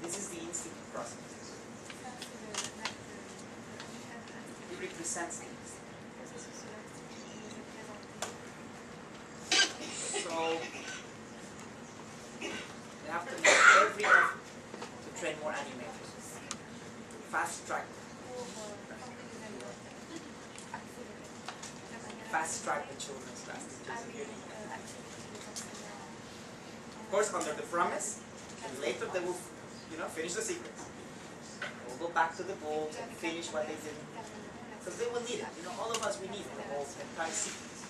This is the instinct process. It represents things. So they have to make every effort to train more animators. Fast track. Fast track the children's classes. Of course, under the promise, and later they will, finish the sequence. We'll go back to the book and finish what they did. Because they will need it. All of us, we need the whole entire sequence.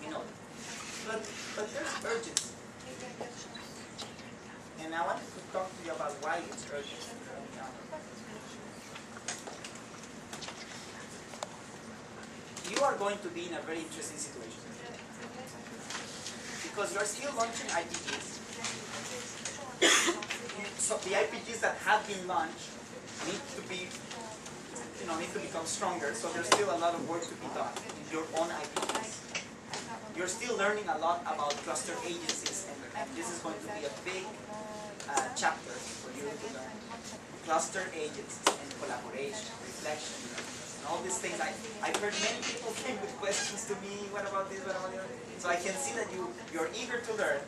We know it. But there's urgency. And I wanted to talk to you about why it's urgent. You are going to be in a very interesting situation. Because you're still launching IPGs. So the IPGs that have been launched need to be, need to become stronger. So there's still a lot of work to be done in your own IPGs. You're still learning a lot about cluster agencies, and this is going to be a big chapter for you to learn. Cluster agencies and collaboration, reflection, and all these things. I've heard many people came with questions to me, what about this, what about that? So I can see that you're eager to learn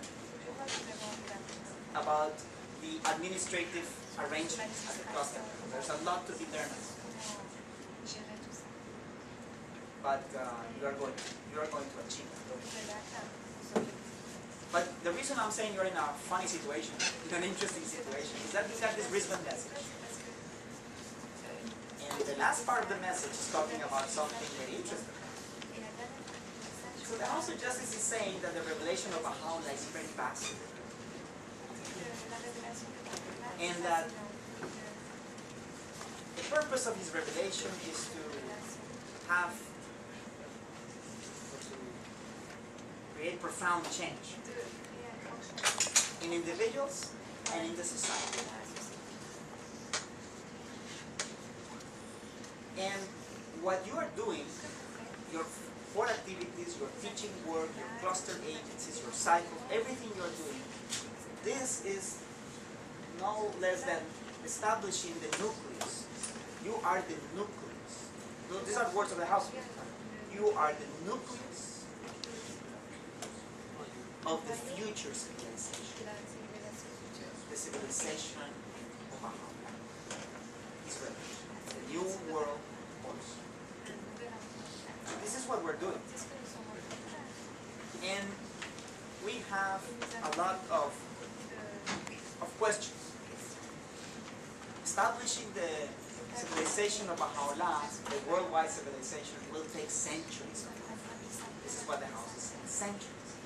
about the administrative arrangements at the cluster. There's a lot to be learned. But you are going to achieve that. But the reason I'm saying you're in a funny situation, in an interesting situation, is that you got this Brisbane message. And the last part of the message is talking about something very interesting. So the House of Justice is saying that the revelation of Baha'u'llah is very fast. And that the purpose of his revelation is to have, to create profound change in individuals and in the society. And what you are doing, your 4 activities, your teaching work, your cluster agencies, your cycle, everything you are doing, this is no less than establishing the nucleus. You are the nucleus. These are words of the House. You are the nucleus of the future civilization. The civilization of Baha'u'llah. His revelation. The new world order. So this is what we're doing. And we have a lot of questions. Establishing the civilization of Baha'u'llah, the worldwide civilization, will take centuries of time. This is what the House is saying, centuries.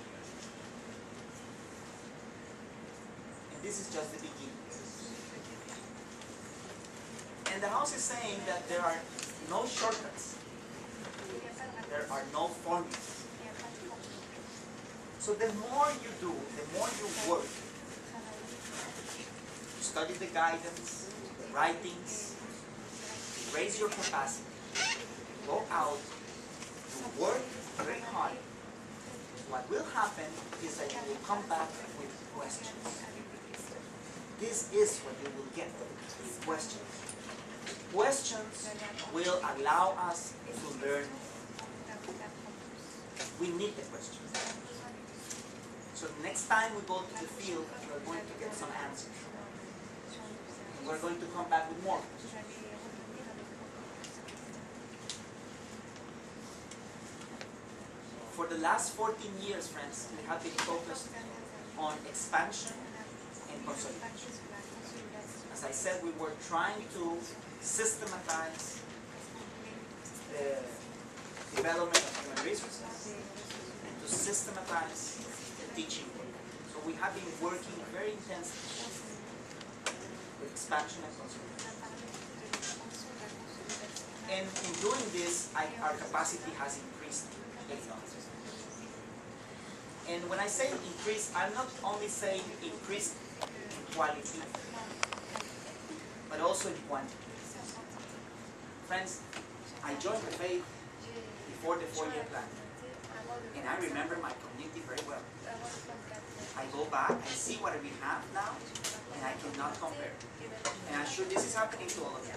And this is just the beginning. And the House is saying that there are no shortcuts. There are no formulas. So the more you do, the more you work, you study the guidance, the writings, raise your capacity, go out, you work very hard. What will happen is that you will come back with questions. This is what you will get, questions. Questions will allow us to learn. We need the questions. So next time we go to the field, we're going to get some answers. And we're going to come back with more. For the last 14 years, friends, we have been focused on expansion and consolidation. As I said, we were trying to systematize the development of human resources and to systematize the teaching work. So we have been working very intensely with expansion and consolidation. And in doing this, our capacity has increased a lot. And when I say increase, I'm not only saying increase in quality, but also in quantity. Friends, I joined the faith before the 4-year plan. And I remember my community very well. I go back, I see what we have now, and I cannot compare. And I'm sure this is happening to all of you.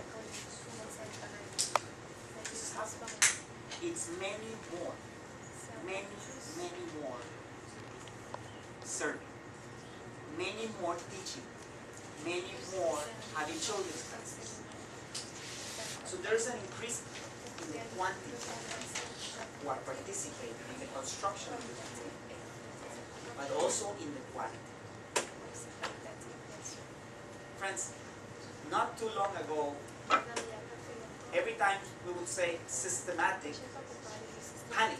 This is happening. It's many more serving, many more teaching, many more having children's classes. So there's an increase in the quantity who are participating in the construction of the community, but also in the quality. Friends, not too long ago, every time we would say systematic, panic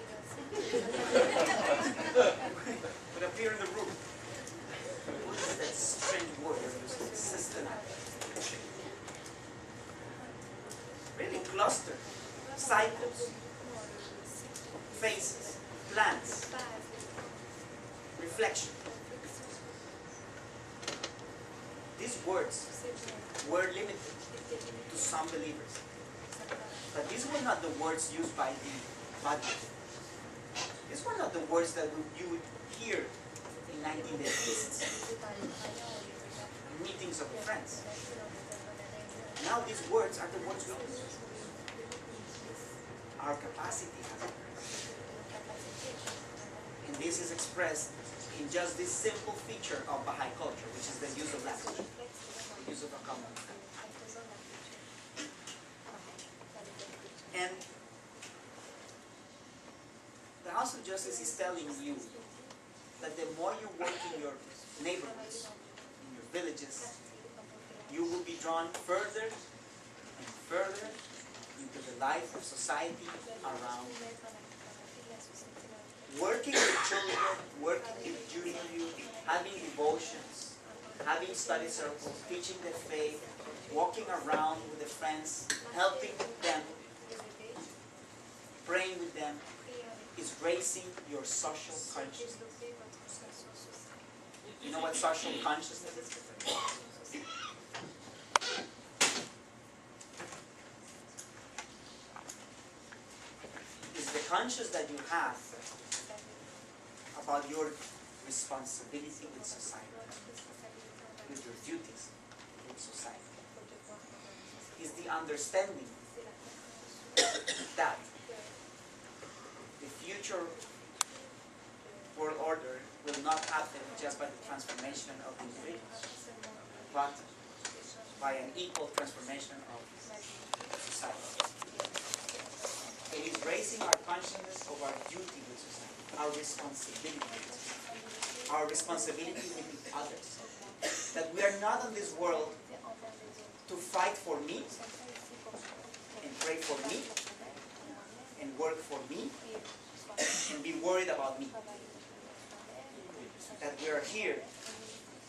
would appear in the room. What is that strange word you're using? Systematic. Really clustered, cycles, phases, plans, reflection. These words were limited to some believers. But these were not the words used by the Bible. These were not the words that you would hear in 1980s meetings of friends. Now these words are the words we use. Our capacity has increased. And this is expressed in just this simple feature of Baha'i culture, which is the use of language, the use of a common language. And the House of Justice is telling you that the more you work in your neighborhoods, in your villages, you will be drawn further and further into the life of society around you. Working with children, working with junior youth, having devotions, having study circles, teaching the faith, walking around with the friends, helping them, praying with them, is raising your social consciousness. You know what social consciousness is? It's the conscience that you have about your responsibility with society, with your duties with society. It's the understanding that the future world order will not happen just by the transformation of the individuals, but by an equal transformation of society. It is raising our consciousness of our duty with society, our responsibility with society, our responsibility with others. That we are not in this world to fight for me, and pray for me, and work for me, and be worried about me. That we are here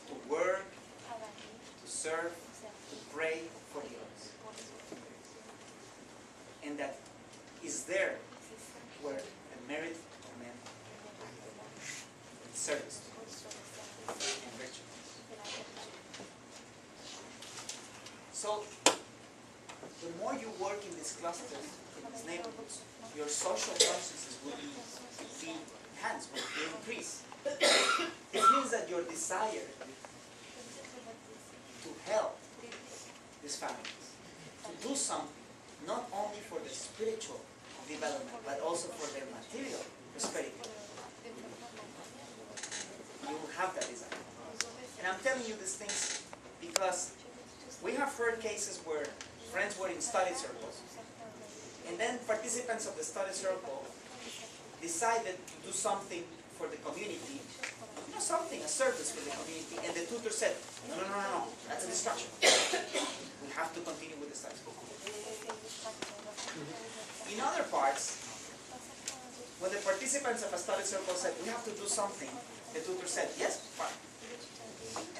to work, to serve, to pray for the others. And that is there where the merit of men is service and virtue. So, the more you work in these clusters, in these neighborhoods, your social consciousness will be enhanced, will increase. This means that your desire to help these families, to do something, not only for their spiritual development, but also for their material prosperity, you will have that desire. And I'm telling you these things because we have heard cases where friends were in study circles, and then participants of the study circle decided to do something for the community, something, a service for the community, and the tutor said, no, that's a distraction. We have to continue with the study. In other parts, when the participants of a study circle said, we have to do something, the tutor said, yes, fine.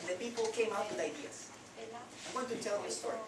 And the people came out with ideas. I'm going to tell you a story.